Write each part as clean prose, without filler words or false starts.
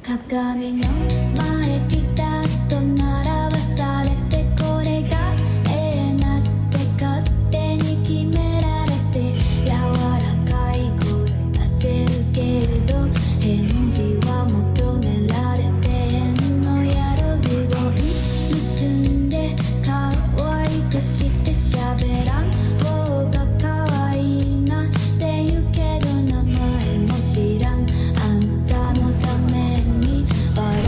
鏡の前ピタッと並ばされてこれがなって勝手に決められて柔らかい声出せるけれど返事は求められてへんのやろビボン結んで可愛くして喋らん方が可愛いなって言うけど名前も知らんあんたのために笑っ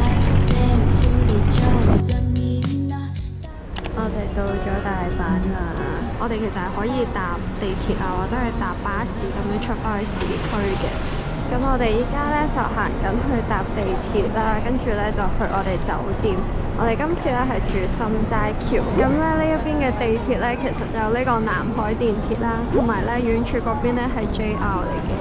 てるふり上手みんな我哋到咗大阪啦！我哋其實係可以搭地鐵啊，或者係搭巴士咁樣出翻去市區嘅。咁我哋依家呢，就行緊去搭地鐵啦，跟住呢，就去我哋酒店。我哋今次呢係住心齋橋。咁咧呢一邊嘅地鐵呢，其實就有呢個南海電鐵啦，同埋呢遠處嗰邊呢係 JR 嚟嘅。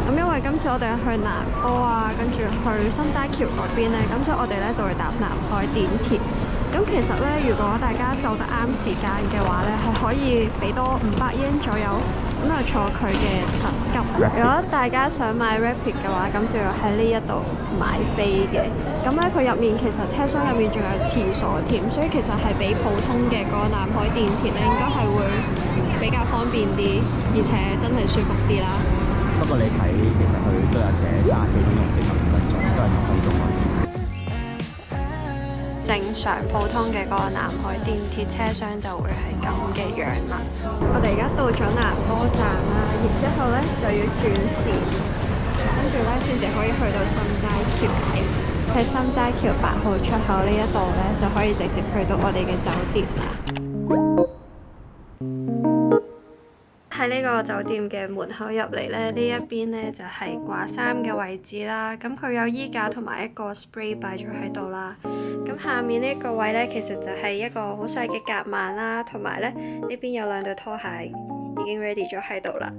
咁因為今次我哋去南多啊，跟住去心齋橋嗰邊呢，咁所以我哋呢就會搭南海電鐵。咁其實呢，如果大家就得啱時間嘅話呢，係可以俾多500 yen 左右，咁就坐佢嘅特急。如果大家想買 Rapid 嘅話，咁就要喺呢一度買飛嘅。咁呢，佢入面其實車廂入面仲有廁所添，所以其實係比普通嘅嗰個南海電鐵呢，應該係會比較方便啲，而且真係舒服啲啦。不過你睇其實佢都有寫34分鐘、45分鐘，都係10分鐘咯。正常普通嘅嗰個南海電鐵車廂就會係咁嘅樣啦。我哋而家到咗南多站啦，然之後呢就要轉線，跟住呢先至可以去到心齋橋嘅。喺心齋橋8號出口呢一度呢，就可以直接去到我哋嘅酒店啦。喺呢個酒店嘅門口入嚟呢，呢一邊呢就係掛衫嘅位置啦。咁佢有衣架同埋一個 spray 擺咗喺度啦。咁下面呢個位呢，其實就係一個好細嘅夾萬啦，同埋呢邊有2對拖鞋已經 ready 咗喺度啦。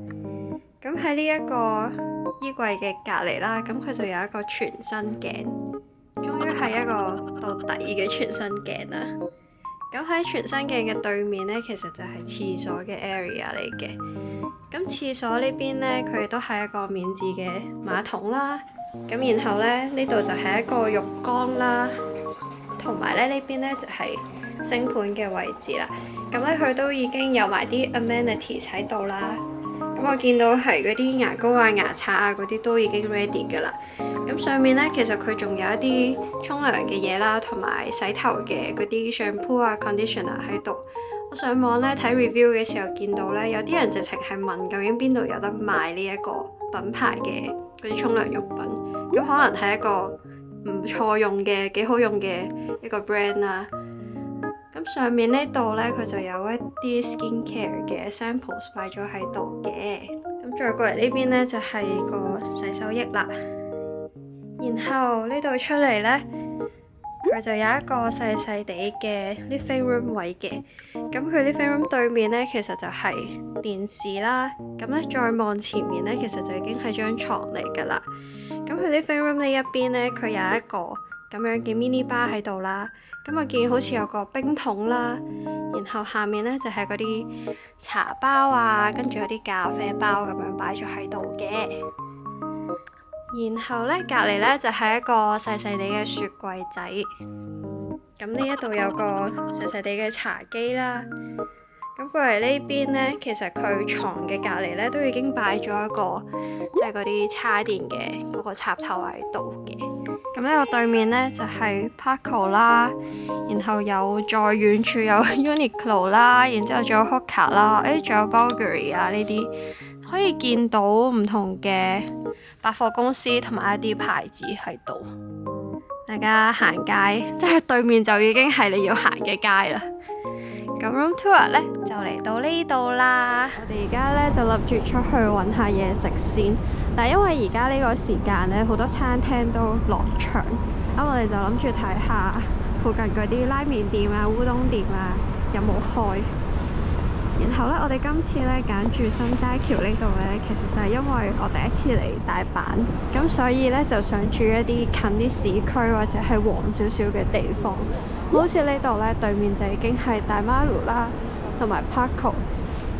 咁喺呢一個衣櫃嘅隔離啦，咁佢就有一個全身鏡，終於係一個到底嘅全身鏡啦。咁喺全身鏡嘅對面呢，其實就係廁所嘅 area 嚟嘅。咁廁所呢邊呢，佢亦都係一個免治嘅馬桶啦。咁然後呢，呢度就係一個浴缸啦，同埋呢邊呢就係星盤嘅位置啦。咁呢，佢都已經有埋啲 amenities 喺度啦。咁我見到係嗰啲牙膏啊、牙刷啊嗰啲都已經 ready 㗎啦。咁上面呢，其實佢仲有一啲沖涼嘅嘢啦，同埋洗頭嘅嗰啲 shampoo 啊、conditioner 喺度。我上網呢睇 review 嘅時候見到呢，有啲人直情係問究竟邊度有得賣呢一個品牌嘅嗰啲沖涼用品。咁可能係一個唔錯用嘅、幾好用嘅一個 brand 啦。咁上面呢度呢，佢就有一啲 skincare 嘅 samples 擺咗喺度嘅。咁再過嚟呢邊呢，就係個洗手液啦。然後呢度出嚟呢，佢就有一個細細地嘅 living room 位嘅。咁佢 living room 對面呢，其實就係電視啦。咁呢，再望前面呢，其實就已經係張床嚟㗎啦。咁佢 living room 呢一邊呢，佢有一個咁樣嘅 mini bar 喺度啦。咁我見好似有個冰桶啦，然後下面呢，就係嗰啲茶包啊，跟住有啲咖啡包咁樣擺咗喺度嘅。然後呢，隔離呢，就係一個細細地嘅雪櫃仔。咁呢一度有個細細地嘅茶幾啦。咁過嚟呢邊呢，其實佢床嘅隔離呢，都已經擺咗一個即係嗰啲叉電嘅嗰個插頭喺度嘅。咁呢個對面呢，就係 Parco 啦，然後有再遠處有 Uniqlo 啦，然之後仲有 Hoka 啦，仲有 Bulgari 啊呢啲，可以見到唔同嘅百貨公司同埋一啲牌子喺度。大家行街，即係對面就已經係你要行嘅街啦。咁 room tour 呢，就嚟到呢度啦。我哋而家呢，就諗住出去揾下嘢食先，但係因為而家呢個時間呢，好多餐廳都落場，咁我哋就諗住睇下附近嗰啲拉麵店啊、烏冬店啊有冇開。然後呢，我哋今次呢揀住心齋橋呢度呢，其實就係因為我第一次嚟大阪，咁所以呢，就想住一啲近啲市區或者係黃少少嘅地方。好似呢度呢，對面就已經係大馬路啦，同埋 Parco。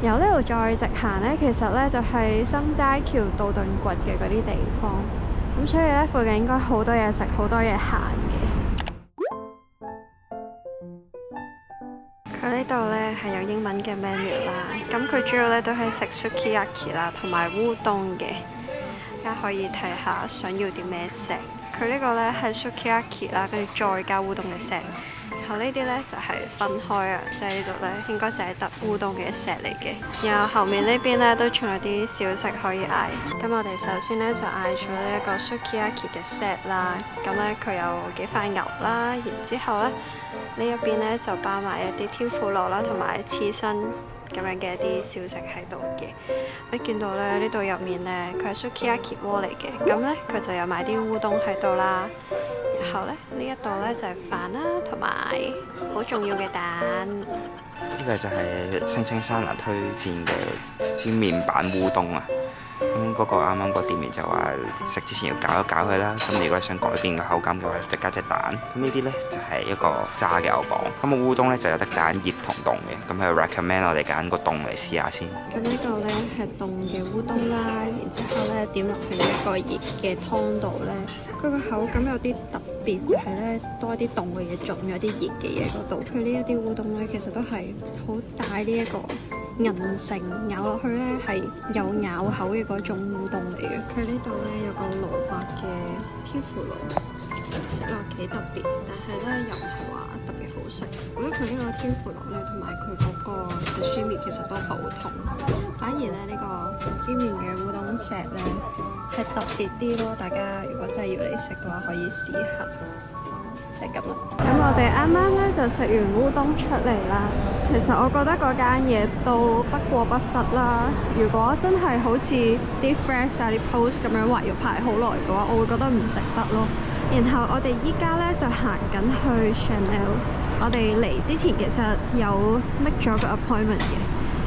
由呢度再直行呢，其實呢就係心齋橋道頓堀嘅嗰啲地方。咁所以呢，附近應該好多嘢食，好多嘢行嘅。佢呢度呢係有英文嘅 menu 啦，咁佢主要呢都係食 sukiyaki 啦，同埋烏冬嘅。大家可以睇下想要啲咩 set。佢呢個呢係 sukiyaki 啦，跟住再加烏冬嘅 set。然後呢啲呢就係分開啊，即係呢度呢應該就係得烏冬嘅 set 嚟嘅。然後後面呢邊呢都仲有啲小食可以嗌。咁我哋首先呢就嗌咗呢一個 sukiyaki 嘅 set 啦。咁呢佢有幾塊牛啦，然之後呢一邊呢就包埋一啲天婦羅啦，同埋刺身咁樣嘅一啲小食喺度嘅。你見到咧呢度入面呢，佢係 sukiyaki 鍋嚟嘅，咁呢，佢就有埋啲烏冬喺度啦。然後呢，呢一度呢就係飯啦，同埋好重要嘅蛋。呢個就係星青山拿推薦嘅煎麵板烏冬啊！咁嗰個啱啱個店員就話食之前要攪一攪佢啦。咁如果想改變個口感嘅話，就加隻蛋。咁呢啲呢，就係一個炸嘅牛膀。咁個烏冬呢，就有得揀熱同凍嘅。咁佢 recommend 我哋揀個凍嚟試下先。咁呢個呢係凍嘅烏冬啦，然之後呢點落去呢一個熱嘅湯度呢，佢個口感有啲特別，就係呢多啲凍嘅嘢，仲有啲熱嘅嘢嗰度。佢呢一啲烏冬呢，其實都係好帶呢一個韌性，咬落去呢係有咬口嘅嗰種烏冬嚟嘅。佢呢度呢有個蘿蔔嘅天婦羅，食落幾特別，但係呢又唔係話特別好食。我覺得佢呢個天婦羅呢，同埋佢嗰個 sashimi 其實都好同，反而呢呢個煎麵嘅烏冬石呢係特別啲咯。大家如果真係要嚟食嘅話，可以試下。就係咁啦。咁我哋啱啱呢就食完烏冬出嚟啦。其實我覺得嗰間嘢都不過不失啦。如果真係好似啲 friends 啊啲 post 咁樣話要排好耐嘅話，我會覺得唔值得咯。然後我哋依家呢就行緊去 Chanel。我哋嚟之前其實有 make 咗個 appointment 嘅。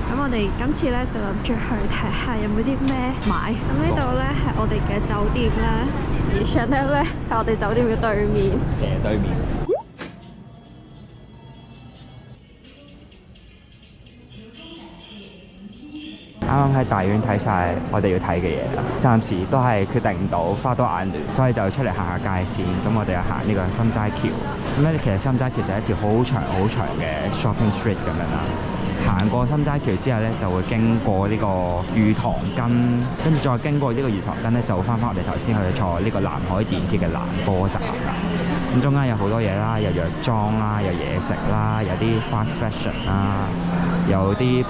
咁我哋今次呢就諗住去睇下有冇啲咩買。咁呢度呢係我哋嘅酒店啦，而 Chanel 呢係我哋酒店嘅對面。斜對面。啱啱喺大院睇晒我哋要睇嘅嘢啦，暫時都係決定唔到，花多眼亂，所以就出嚟行下街先。咁我哋又行呢個心齋橋。咁咧，其實心齋橋就係一條好長好長嘅 shopping street 咁樣啦。行過心齋橋之後咧，就會經過呢個御堂筋，跟住再經過呢個御堂筋咧，就翻返我哋頭先去坐呢個南海電鐵嘅南波站啦。咁中間有好多嘢啦，有藥妝啦，有嘢食啦，有啲 fast fashion 啦，有啲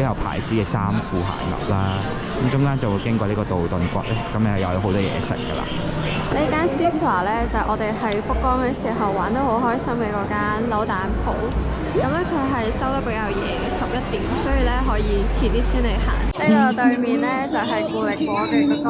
有牌子嘅衫褲鞋襪啦。咁中間就會經過呢個道頓堀咧，咁又有好多嘢食㗎啦。呢間 Supra 咧就係我哋喺福岡嘅時候玩得好開心嘅嗰間扭蛋鋪。咁咧佢係收得比較夜嘅11點，所以咧可以遲啲先嚟行。呢度對面咧就係固力果嘅嗰個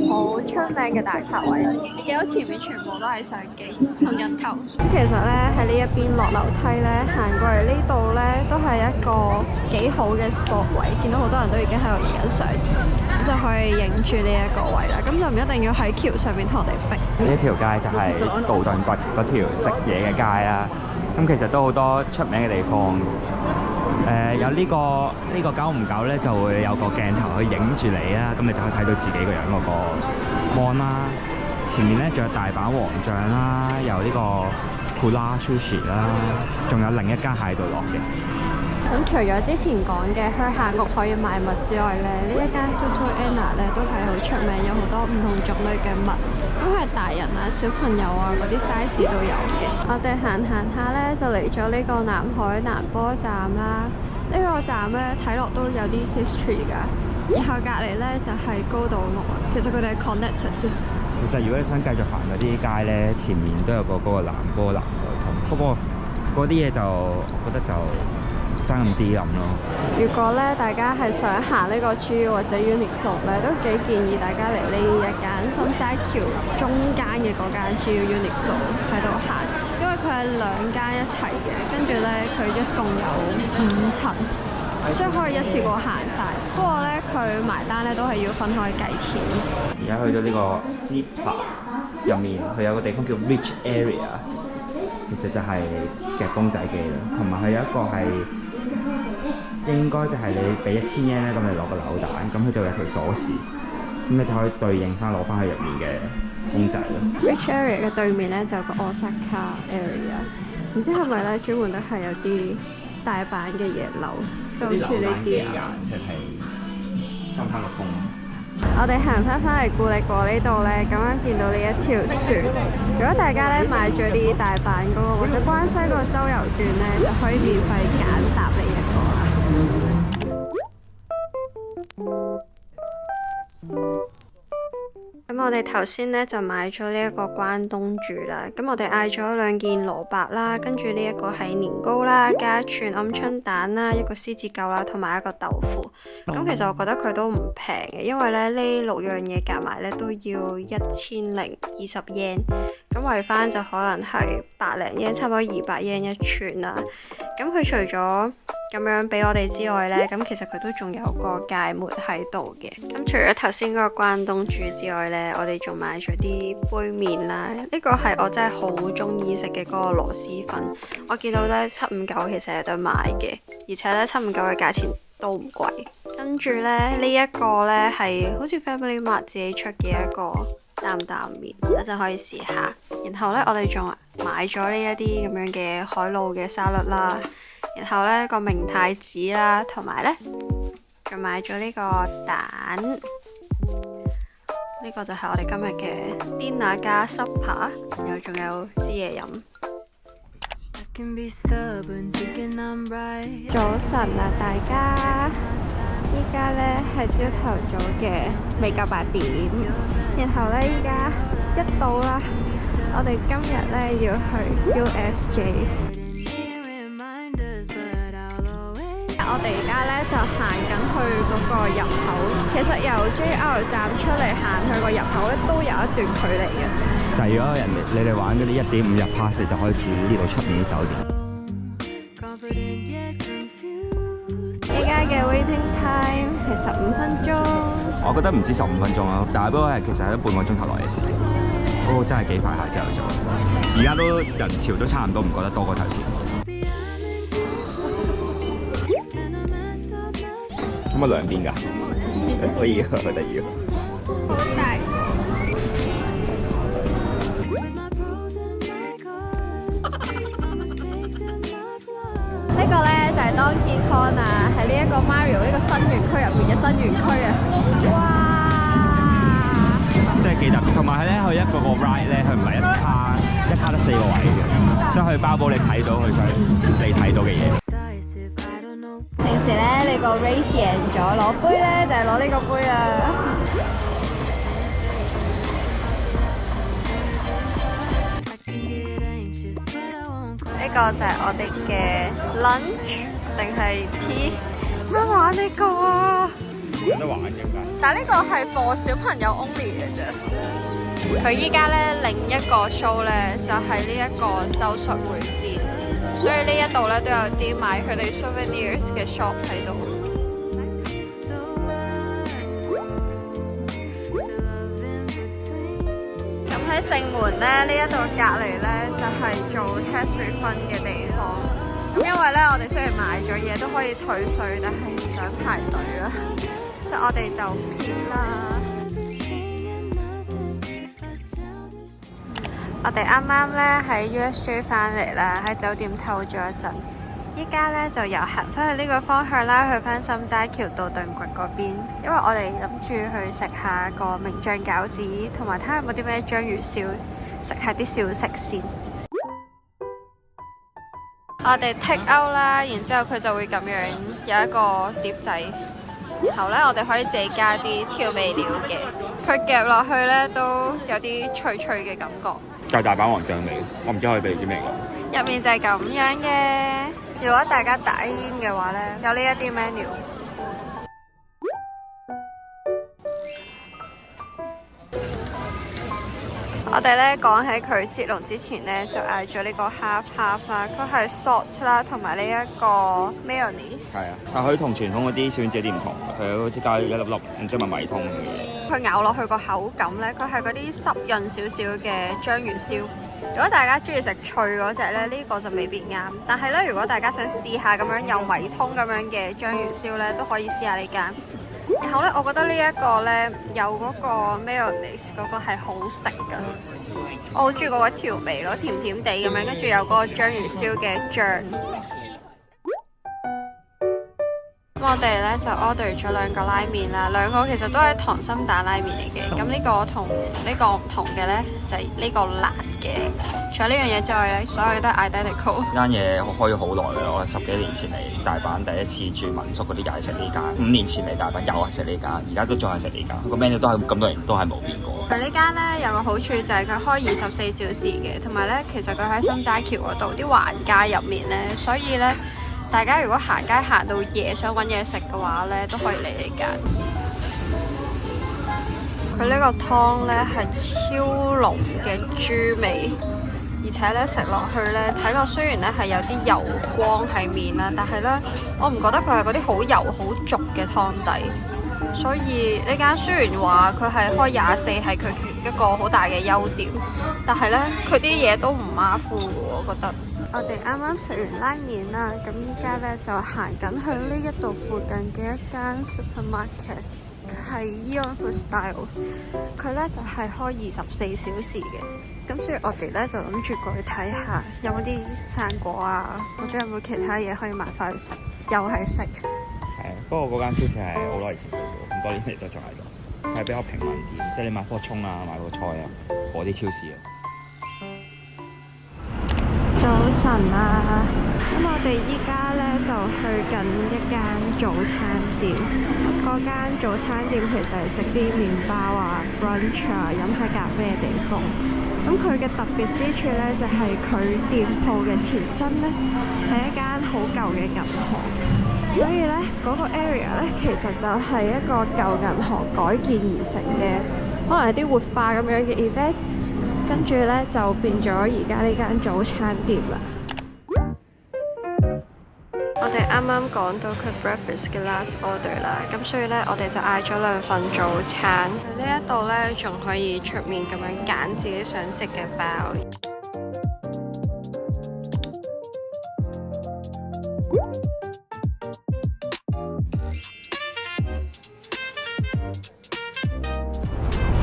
好出名嘅打卡位。你見到前面全部都係相機同人頭。咁其實咧喺呢一邊落樓梯咧行過嚟呢度咧都係一個幾好嘅 spot 位，見到好多人都已經喺度影緊相，咁就可以影住呢一個位啦。咁就唔一定要喺橋上面同我哋逼。呢一條街就係道頓堀嗰條食嘢嘅街啦。咁其實都好多出名嘅地方。有呢個久唔久咧，就會有個鏡頭去影住你啦。咁你就可以睇到自己個樣嗰個 mon 啦。前面咧仲有大阪王醬啦，有呢個 Kura Sushi 啦，仲有另一間蟹道樂嘅。咁除咗之前講嘅鄉下屋可以買物之外咧，呢一間 Tutto Anna 咧都係好出名，有好多唔同種類嘅物，咁係大人啊、小朋友啊嗰啲 size 都有嘅。我哋行下咧就嚟咗呢個南海南波站啦。呢個站咧睇落都有啲 history 㗎，然後隔離咧就係高島屋啊。其實佢哋係 connected 嘅。其實如果你想繼續行嗰啲街咧，前面都有個嗰個南波南海通，不過嗰啲嘢就我覺得就爭咁啲咁咯。如果咧大家係想行呢個 GU 或者 Uniqlo 咧，都幾建議大家嚟呢一間心齋橋中間嘅嗰間 GU Uniqlo 喺度行，因為佢係兩間一齊嘅，跟住咧佢一共有5層，所以可以一次過行晒。不過咧佢埋單咧都係要分開計錢。而家去到呢個 Supra 入面，佢有個地方叫 Rich Area， 其實就係夾公仔機啦，同埋佢有一個係應該就係你俾1000 yen 咧，咁你攞個扭蛋，咁佢就有條鎖匙，咁你就可以對應翻攞翻去入面嘅公仔咯。 Rich Area 嘅對面咧就有個 Osaka Area，唔知係咪咧專門都係有啲大阪嘅嘢樓，就好似呢啲啊。顏色係跟翻個通。我哋行翻嚟固力果呢度咧，咁啱見到呢一條船。如果大家咧買咗啲大阪嗰個或者關西嗰個周遊券咧，就可以免費揀搭呢一個啦。咁我哋頭先咧就買咗呢一個關東煮啦，咁我哋嗌咗2件蘿蔔啦，跟住呢一個係年糕啦，加一串鵪鶉蛋啦，一個獅子狗啦，同埋一個豆腐。咁其實我覺得佢都唔平嘅，因為咧呢6樣嘢夾埋咧都要1020 yen，咁圍翻就可能係100零 yen，差唔多200 yen 一串啦。咁佢除咗咁樣俾我哋之外呢，咁其實佢都仲有個芥末喺度嘅。咁除咗頭先嗰個關東煮之外呢，我哋仲買咗啲杯麵啦。呢個係我真係好中意食嘅嗰個螺螄粉。我見到呢759其實有得買嘅，而且呢759嘅價錢都唔貴。跟住呢一個呢係好似 Family Mart 自己出嘅一個擔擔麵，一陣可以試下。然後呢，我哋仲買咗呢一啲咁樣嘅海露嘅沙律啦。然後呢個明太子啦，同埋呢仲買咗呢個蛋，呢個就係我哋今日嘅 dinner 加 supper， 然後仲有支嘢飲。早晨啊，大家！依家呢係朝頭早嘅未夠8點，然後呢依家1到啦，我哋今日呢要去 USJ。我哋而家咧就行緊去嗰個入口，其實由 JR 站出嚟行去個入口咧都有一段距離嘅。但係如果你哋玩嗰啲1.5日 pass， 你就可以住呢度出面啲酒店。依家嘅 waiting time 係15分鐘。我覺得唔止15分鐘咯，但係不過係其實係都半個鐘頭內嘅事。嗰個真係幾快下之後就，而家都人潮都差唔多，唔覺得多過頭先。咁啊兩邊㗎，可以啊，好得意啊！好大。呢個咧就係 Donkey Kong 啊，喺呢一個 Mario 呢個新園區入邊嘅新園區啊！哇！即係幾特別，同埋咧佢一個 ride 咧，佢唔係一卡得4個位嘅，所以佢包保你睇到佢想你睇到嘅嘢。平時咧，你個 race 贏咗攞杯咧，就係攞呢個杯啦。呢個就係我哋嘅 lunch 定係 tea？ 想玩呢個啊！有得玩嘅㗎。但係呢個係 for 小朋友 only 嘅啫。佢依家咧另一個 show 咧就係呢一個咒術迴戰。所以呢一度咧都有啲買佢哋 souvenirs 嘅 shop 喺度。咁喺正門咧呢一度隔離咧就係做 tax refund 嘅地方。咁因為咧我哋雖然買咗嘢都可以退稅，但係唔想排隊啦，所以我哋就撇啦。我哋啱啱咧喺 USJ 翻嚟啦，喺酒店唞咗一陣，依家咧就又行翻去呢個方向啦，去翻心齋橋道頓堀嗰邊，因為我哋諗住去食下個名將餃子，同埋睇下有冇啲咩章魚燒，食下啲小食先。我哋 take out 啦，然之後佢就會咁樣有一個碟仔，然後咧我哋可以自己加啲調味料嘅，佢夾落去咧都有啲脆脆嘅感覺。就係大阪王醬味，我唔知可以俾啲咩㗎。入面就係咁樣嘅。如果大家打煙嘅話呢，有呢一啲 menu。我哋呢講喺佢接龍之前呢，就嗌咗呢個 half half 啦，佢係 salt 啦，同埋呢一個 mayonnaise。係啊，但佢同傳統嗰啲小丸子有啲唔同，佢好似加一粒粒唔知咪米通嘅嘢。佢咬落去個口感呢，佢係嗰啲濕潤少少嘅章魚燒。如果大家中意食脆嗰隻呢，呢個就未必啱。但係呢，如果大家想試下咁樣有米通咁樣嘅章魚燒呢，都可以試下呢間。然後咧，我覺得呢一個咧有嗰個 mayonnaise 嗰個係好食㗎，我好中意嗰個調味咯，甜甜地咁樣，跟住有嗰個章魚燒嘅醬。咁我哋咧就 order 咗2個拉麵啦，2個其實都係溏心蛋拉麵嚟嘅。咁呢個同呢個唔同嘅咧就係呢個辣嘅。除咗呢樣嘢之外咧，所有都係 identical。間嘢開咗好耐啦，我10幾年前嚟大阪第一次住民宿嗰啲又係食呢間，5年前嚟大阪又係食呢間，而家都仲係食呢間。個 menu 都係咁多年都係冇變過。佢呢間咧有個好處就係佢開24小時嘅，同埋咧其實佢喺心齋橋嗰度啲橫街入面咧，所以咧。大家如果行街行到夜想揾嘢食嘅話咧，都可以嚟呢間。佢呢個湯咧係超濃嘅豬味，而且咧食落去咧睇落雖然咧係有啲油光喺面啦，但係咧我唔覺得佢係嗰啲好油好濁嘅湯底。所以呢間雖然話佢係開24係佢一個好大嘅優點，但係咧佢啲嘢都唔馬虎嘅，我覺得。我哋啱啱食完拉麵啦，咁依家咧就行緊去呢一度附近嘅一間 supermarket， 係 Aeon Food Style。佢咧就係開24小時嘅，咁所以我哋咧就諗住過去睇下有冇啲生果啊，或者有冇其他嘢可以買翻去食，又係食。係，不過嗰間超市係好耐以前做嘅，咁多年嚟都仲喺度，係比較平民啲，即係你買棵葱啊、買個菜啊嗰啲超市啊。早晨啊，咁我哋依家咧就去緊一間早餐店。咁嗰間早餐店其實係食啲麵包啊、brunch 啊、飲下咖啡嘅地方。咁佢嘅特別之處咧就係佢店鋪嘅前身咧係一間好舊嘅銀行，所以咧嗰個 area 咧其實就係一個舊銀行改建而成嘅，可能係啲活化咁樣嘅 event。跟住咧就變咗而家呢間早餐店啦。我哋啱啱講到佢 breakfast 嘅 last order 啦，咁所以咧我哋就嗌咗2份早餐。呢一度咧仲可以出面咁樣揀自己想食嘅包。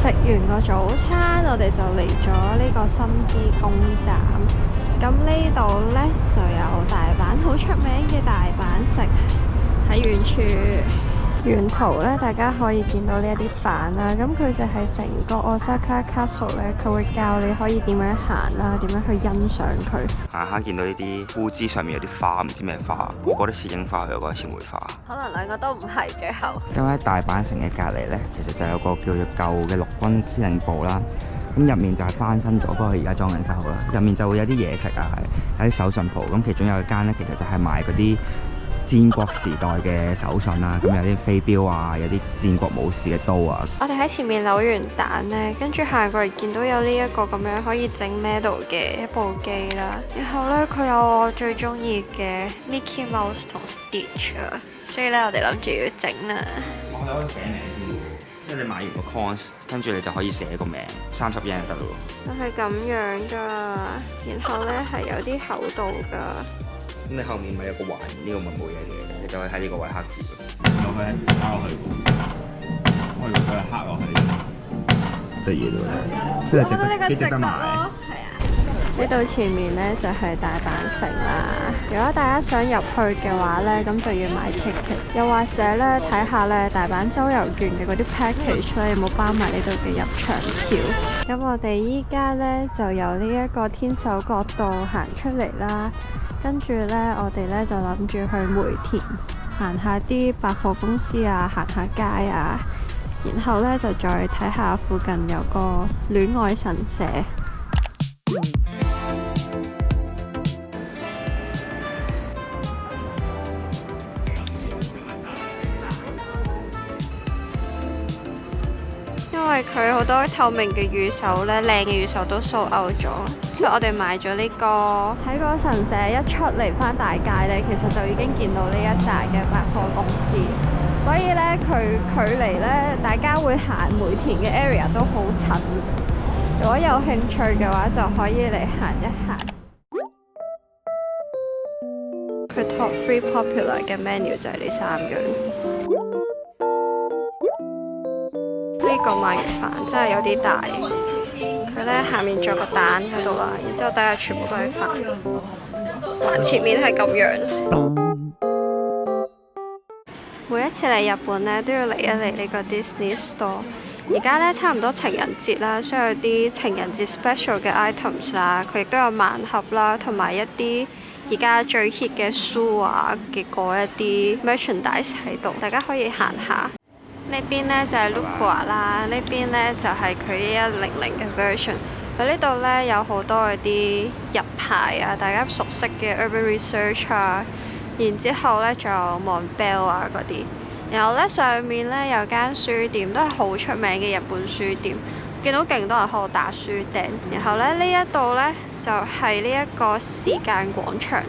食完個早餐，我哋就嚟咗呢個心之宮站。咁呢度呢，就有大阪好出名嘅大阪食喺遠處。沿途呢，大家可以見到呢一啲板啦。咁佢就係成個 Osaka Castle 呢，佢會教你可以點樣行啦，點樣去欣賞佢。行下見到呢啲枯枝上面有啲花，唔知咩花，我覺得似櫻花，我覺得似梅花。可能2個都唔係最後。咁喺大阪城嘅隔離呢，其實就有個叫做舊嘅陸軍司令部啦。咁入面就係翻新咗，不過佢而家裝緊修啦。入面就會有啲嘢食啊，有啲手信鋪。咁其中有一間呢，其實就係賣嗰啲戰國時代嘅手信啦，咁有啲飛鏢啊，有啲戰國武士嘅刀啊。我哋喺前面扭完蛋呢，跟住行過嚟見到有呢一個咁樣可以整 medal 嘅一部機啦。然後呢，佢有我最中意嘅 Mickey Mouse 同 Stitch 啊，所以呢，我哋諗住要整啦。我哋可以寫名添，即係你買完個 coins，跟住你就可以寫個名，30 yen 就得咯。就係咁樣㗎，然後呢係有啲厚度㗎。咁你後面咪有個環，呢個咪冇嘢嘅，你就可以喺呢個位刻字。有佢刻落去，我以為佢係刻落去。得意咯，即係值得，幾值得買。係啊，呢度前面呢就係大阪城啦。如果大家想入去嘅話呢，咁就要買 ticket， 又或者呢睇下呢大阪周遊券嘅嗰啲 package 呢，有冇包埋呢度嘅入場票。咁我哋依家呢就由呢一個天守閣道行出嚟啦。跟住呢，我哋呢就諗住去梅田行下啲百貨公司啊，行下街啊，然後呢，就再睇下附近有個戀愛神社。因為佢好多透明嘅御守咧，靚嘅御守都 sold out 咗，所以我哋買咗呢個。喺個神社一出嚟返大街咧，其實就已經見到呢一紮嘅百貨公司，所以咧佢距離咧大家會行梅田嘅 area 都好近。如果有興趣嘅話，就可以嚟行一行。佢 top 3 popular 嘅 menu 就係呢3樣。呢個鰻魚飯真係有啲大，佢呢下面仲有個蛋喺度啦，然之後底下全部都係飯，前面係咁樣。每一次嚟日本呢，都要嚟一嚟呢個 Disney Store。而家呢，差唔多情人節啦，所以有啲情人節 special 嘅 items 啦，佢亦都有盲盒啦，同埋一啲而家最 hit 嘅書啊嘅嗰一啲 merchandise 喺度，大家可以行下。呢邊呢就係 Lukua 啦，呢邊呢就係佢1100嘅 version。佢呢度呢有好多嗰啲日牌啊，大家熟悉嘅 Urban Research 啊，然之後呢仲有 Montbell 啊嗰啲。然後呢，上面呢有間書店，都係好出名嘅日本書店，見到勁多人喺度打書訂。然後呢，呢一度呢就係呢一個時間廣場，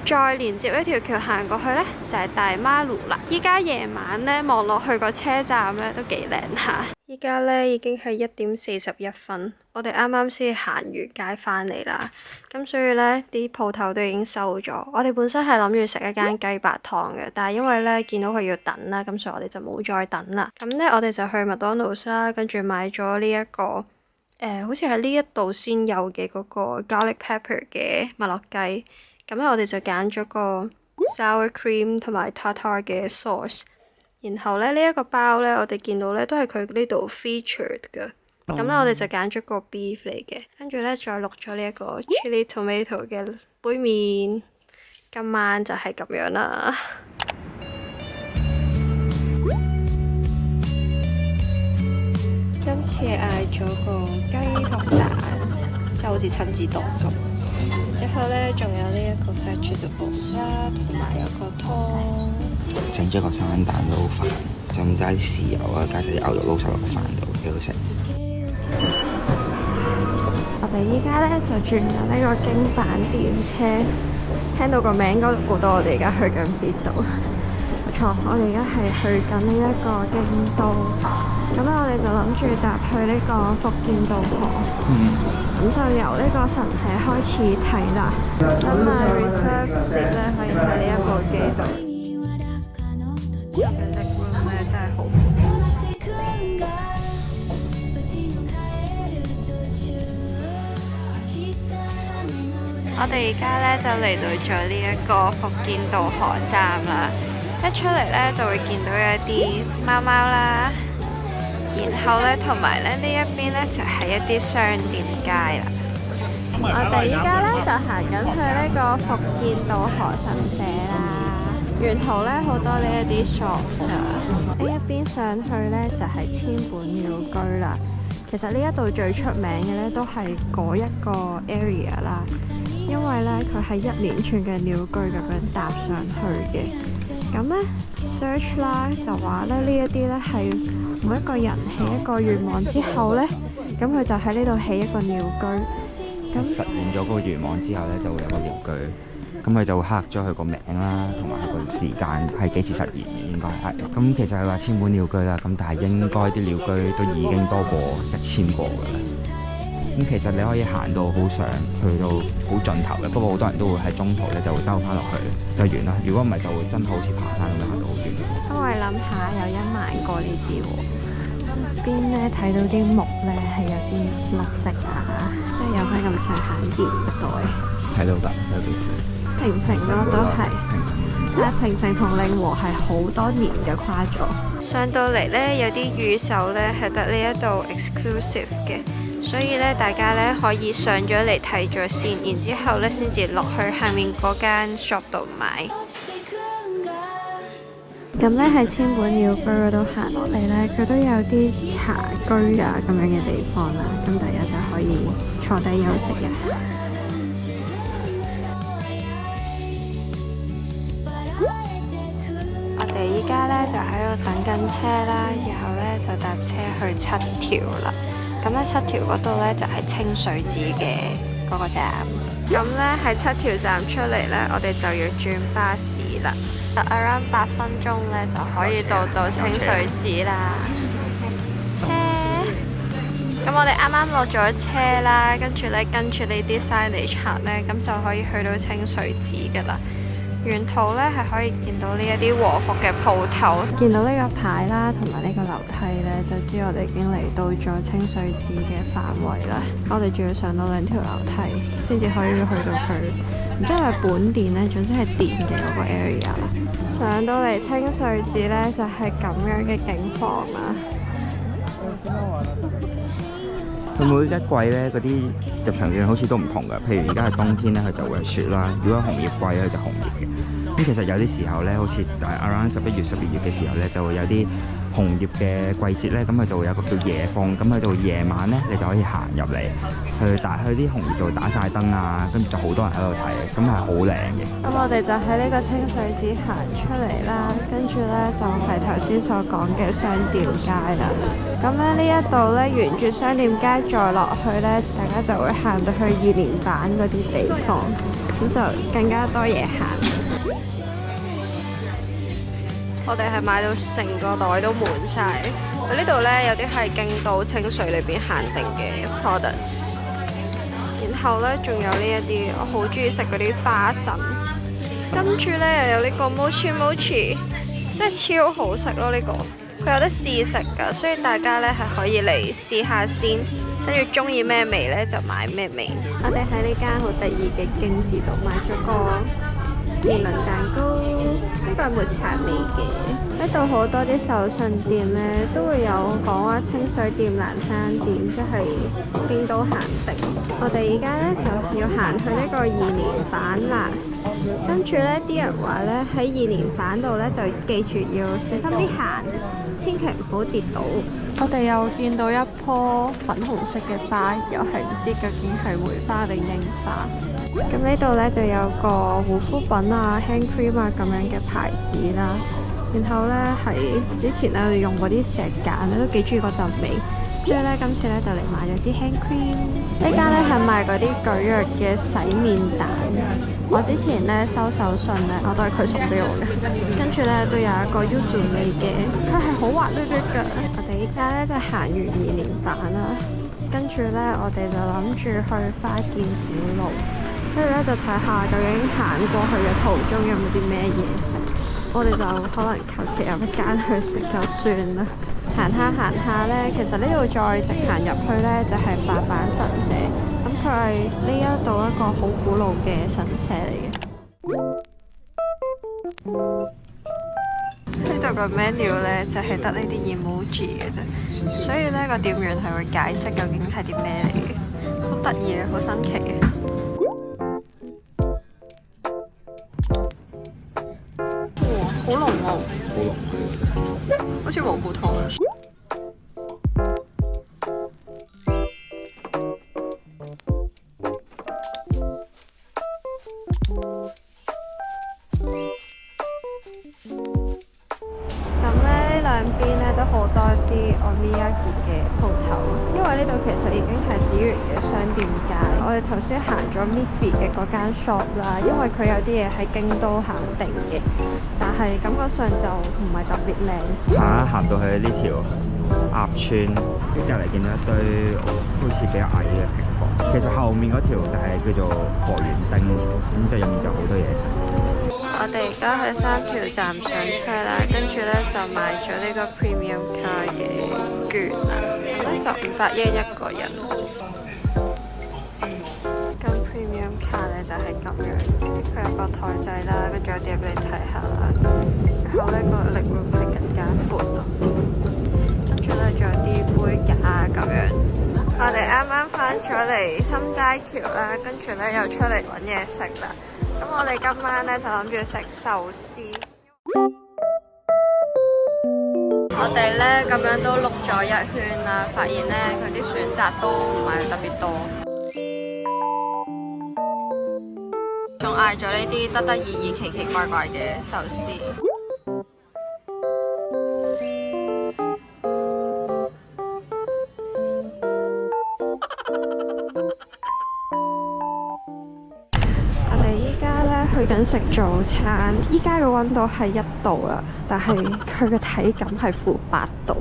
再連接一條橋行過去呢，就係大馬路啦。依家夜晚呢，望落去個車站呢都幾靚下。依家呢已經係1:41，我哋啱啱先行完街返嚟啦，咁所以呢啲鋪頭都已經收咗。我哋本身係諗住食一間雞白湯嘅，但係因為呢見到佢要等啦，咁所以我哋就冇再等啦。咁呢，我哋就去麥當勞啦，跟住買咗呢一個好似係呢一度先有嘅嗰個 garlic pepper 嘅麥樂雞。咁呢，我哋就揀咗個 sour cream 同埋 tartar 嘅 sauce。然後呢，呢一個包呢，我哋見到呢都係佢呢度 featured 嘅。咁呢，我哋就揀咗個 beef 嚟嘅，跟住呢，再落咗呢一個 chili tomato 嘅杯麵。今晚就係咁樣啦。今次嗌咗個雞同蛋，即係好似親子丼咁。之後呢，仲有呢一個 vegetables 啦，同埋有個湯。整咗個生蛋撈飯，就咁加啲豉油啊，加晒啲牛肉撈晒落個飯度，幾好食。我哋依家呢，就轉緊呢個京阪電車，聽到個名應該估到我哋而家去緊邊度。冇錯，我哋而家係去緊呢一個京都。咁咧，我哋就諗住搭去呢個伏見稻荷。咁就由呢個神社開始睇啦。咁啊 reserve seat 咧可以喺呢一個機度。嘅 leg room 咧真係好闊。我哋而家咧就嚟到咗呢一個伏見稻荷站啦。一出嚟咧就會見到有一啲貓貓啦。然後呢，同埋呢一邊呢，就係一啲商店街啦。我哋依家呢，就行緊去呢個伏見稻荷神社啦。沿途呢，好多呢一啲 shops 啊。呢一邊上去呢，就係千本鳥居啦。其實呢一度最出名嘅呢，都係嗰一個 area 啦。因為呢，佢係一連串嘅鳥居咁樣搭上去嘅。咁呢 search 啦就話呢一啲呢係每一個人起一個願望之後呢，咁佢就喺呢度起一個鳥居。咁實現咗嗰個願望之後呢，就會有個鳥居。咁佢就會刻咗佢個名啦，同埋佢個時間係幾時實現嘅，應該係。咁其實佢話千本鳥居啦，咁但係應該啲鳥居都已經多過1000個㗎啦。咁其實你可以行到好上，去到好盡頭嘅，不過好多人都會喺中途咧就會兜翻落去就完啦。如果唔係就會真係好似爬山咁樣行到好遠。因為諗下有10000個呢啲喎，邊咧睇到啲木咧係有啲甩色啊，即係有翻咁上下年代。睇到㗎，有幾少？平成咯都係，但係平成同令和係好多年嘅跨咗。上到嚟咧有啲預售咧係得呢一度 exclusive 嘅。所以咧，大家咧可以上咗嚟睇咗先，然之後咧先至落去下面嗰間 shop 度買。咁咧喺千本鳥居嗰度行落嚟咧，佢都有啲茶居啊咁樣嘅地方啦，咁大家就可以坐低休息一下。我哋依家咧就喺度等緊車啦，然後咧就搭車去七條啦。咁咧7條嗰度咧就係清水寺嘅嗰個站。咁咧喺7條站出嚟咧，我哋就要轉巴士啦。around 8分鐘咧就可以到清水寺啦。車。咁我哋啱啱落咗車啦，跟住呢啲 signage 咧，咁就可以去到清水寺噶啦。沿途咧係可以見到呢一啲和服嘅鋪頭，見到呢個牌啦，同埋呢個樓梯咧，就知我哋已經嚟到咗清水寺嘅範圍啦。我哋仲要上到2條樓梯，先至可以去到佢，唔知係咪本殿咧，總之係殿嘅嗰個 area 啦。上到嚟清水寺咧，就係咁樣嘅景況啦。佢每一季咧嗰啲入場券好似都唔同㗎，譬如而家係冬天咧，佢就會係雪啦；如果係紅葉季咧，佢就紅葉嘅。咁其實有啲時候咧，好似around 11月、12月嘅時候咧，就會有啲紅葉嘅季節咧，咁佢就會有個叫夜風，咁佢就會夜晚咧，你就可以行入嚟去啲紅葉度打晒燈啊，跟住就好多人喺度睇，咁係好靚嘅。咁我哋就喺呢個清水寺行出嚟啦，跟住咧就係頭先所講嘅商店街啦。咁咧呢一度咧，沿住商店街再落去咧，大家就會行到去2連板嗰啲地方，咁就更加多嘢行。我哋係買到成個袋都滿晒。呢度呢，有啲係京都清水裏邊限定嘅 products， 然後呢，仲有呢一啲我好中意食嗰啲花生，跟住呢，又有呢個 mochi mochi， 真係超好食咯！呢個佢有得試食㗎，所以大家呢係可以嚟試下先，跟住中意咩味呢，就買咩味。我哋喺呢間好得意嘅京字度買咗個年輪蛋糕，呢個係抹茶味嘅。呢度好多啲手信店呢，都會有講話清水店、嵐山店，即係京都限定。我哋而家呢，就要行去呢個2連板啦。跟住呢啲人話呢，喺2連板度呢，就記住要小心啲行，千祈唔好跌倒。我哋又見到一棵粉紅色嘅花，又係唔知究竟係梅花定櫻花。咁呢度呢，就有個護膚品啊、hand cream 啊咁樣嘅牌子啦。然後呢，係之前呢，我哋用嗰啲石梘咧都幾中意嗰陣味，所以呢，今次呢，就嚟買咗支 hand cream。呢間呢，係賣嗰啲蒟蒻嘅洗面蛋。我之前呢，收手信呢，我都係佢送俾我嘅。跟住呢，都有一個 yuzu 味嘅，佢係好滑溜溜㗎。我哋依家呢，就行完2連板啦，跟住呢，我哋就諗住去花見小路。跟住咧就睇下究竟行過去嘅途中有冇啲咩嘢食，我哋就可能求其有一間去食就算啦。行下呢，其實呢度再直行入去呢，就係白板神社，咁佢係呢一度一個好古老嘅神社嚟嘅。呢度個 menu 呢，就係得呢啲 emoji 嘅啫，所以呢個店員係會解釋究竟係啲咩嚟嘅，好得意嘅，好新奇嘅。好濃喎，好似蘑菇湯。咁呢兩邊呢都好多啲 omiyage 嘅鋪頭，因為呢度其實已經係祇園嘅商店街。我哋頭先行咗 Miffy 嘅嗰間 shop 啦，因為佢有啲嘢喺京都限定嘅，但係感覺上就唔係特別靚。行到去呢條鴨村，跟隔離見到一堆好似比較矮嘅平房。其實後面嗰條就係叫做河原町，咁就入面就好多嘢食。我哋而家喺3條站上車啦，跟住呢就買咗呢個 premium 卡嘅券啦，咁呢就500yen一個人。咁 premium 卡呢就係咁樣嘅，佢有個台仔啦，跟住有啲嘢俾你睇下啦，然後呢個 leg room 係更加闊咯，跟住呢仲有啲杯架咁樣。我哋啱啱返咗嚟心齋橋啦，跟住呢又出嚟揾嘢食啦。咁我哋今晚呢就諗住食壽司。我哋呢咁樣都碌咗1圈啦，發現呢佢啲選擇都唔係特別多，仲嗌咗呢啲得意奇奇怪怪嘅壽司。去緊食早餐，依家嘅溫度係1度啦，但係佢嘅體感係-8度，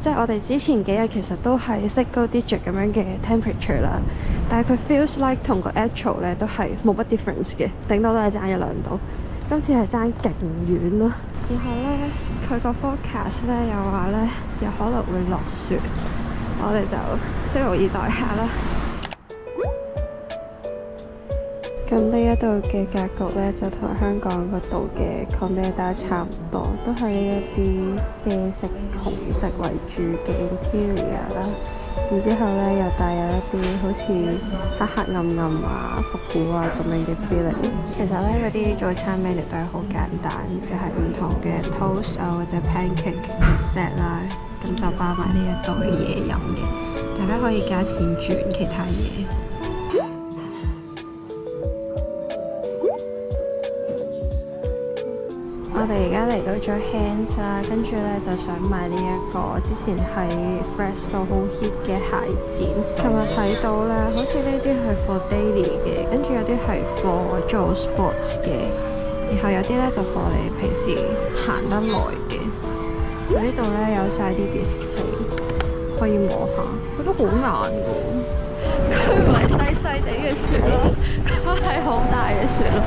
即係我哋之前幾日其實都係 single digit 咁樣嘅 temperature 啦，但係佢 feels like 同個 actual 咧都係冇乜 difference 嘅，頂多都係爭1-2度，今次係爭勁遠咯。然後咧，佢個 forecast 咧又話咧有可能會落雪，我哋就拭目以待下啦。咁呢一度嘅格局咧，就同香港嗰度嘅 Commander 差唔多，都係呢一啲啡色、紅色為主嘅 interior 啦。然之後咧，又帶有一啲好似黑黑暗暗啊、復古啊咁樣嘅 feeling。其實咧，嗰啲早餐 menu 都係好簡單，就係唔同嘅 toast 啊或者 pancake 嘅 set 啦，咁就包埋呢一度嘅嘢飲嘅，大家可以加錢轉其他嘢。我哋而家嚟到咗 Hands 啦，跟住咧就想買呢一個之前喺 Fresh 度好 hit 嘅鞋墊。琴日睇到咧，好似呢啲係 for daily 嘅，跟住有啲係 for 做 sports 嘅，然後有啲咧就 for 你平時行得耐嘅。呢度咧有晒啲 display， 可以摸下，覺得好難㗎。佢唔係細細地嘅雪咯，佢係好大嘅雪咯。